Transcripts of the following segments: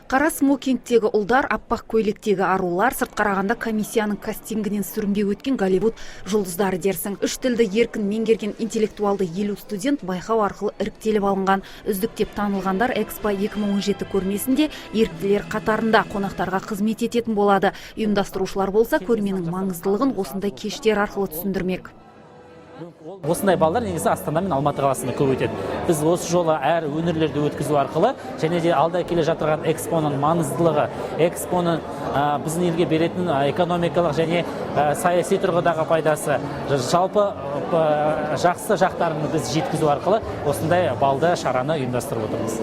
Қара смокингтегі ұлдар, аппақ көйлектегі арулар, сырт қарағанда комиссияның кастингінен сүрінбей өткен Голливуд жұлдыздары дерсің. Үш тілді еркін меңгерген интеллектуалды 50 студент байқау арқылы іріктеліп алынған. Үздік деп танылғандар Экспо 2017 көрмесінде еріктілер қатарында қонақтарға қызмет ететін болады. Ұйымдастырушылар болса, көрменің маңыздылығын осындай кештер арқылы түсіндірмек. Осындай балдар негізі Астана мен Алматы қаласында көп өтеді. Біз осы жолы әр өңірлерді өткізу арқылы және де алда келе жатырған экспоның маңыздылығы, экспоның біздің елге беретін экономикалық және саяси тұрғыдағы пайдасы, жалпы жақсы жақтарын біз жеткізу арқылы осындай балды шараны ұйымдастырып отырмыз.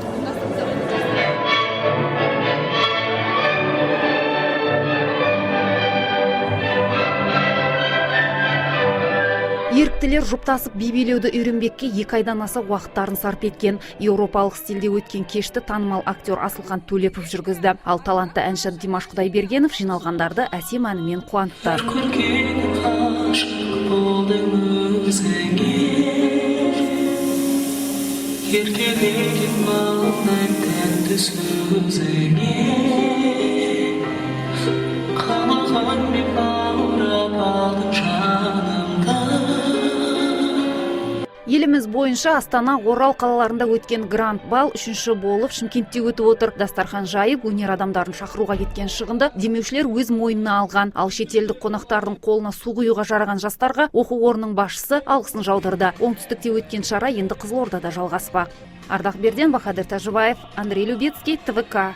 Еріктілер жұптасып би билеуді үйренбекке 2 айдан аса уақыттарын сарп еткен. Еуропалық стилде өткен кешті танымал актер Асылхан Төлепов жүргізді. Ал талантты әнші Димаш Құдайбергенов жиналғандарды әсем әнімен қуантты. Еліміз бойынша Астана, Орал қалаларында өткен гранд бал 3-ші болып Шымкентте өтіп отыр. Дастархан жайып, өнер адамдарын шақыруға кеткен шығынды демеушілер өз мойнына алған. Ал шетелдік қонақтардың қолына су құюға жараған жастарға оқу орнының басшысы алғысын жаудырды. Оңтүстікте өткен шара енді Қызылордада жалғаспақ. Ардақ Берден, Бахадыр Тажыбаев, Андрей Любецкий, ТВК.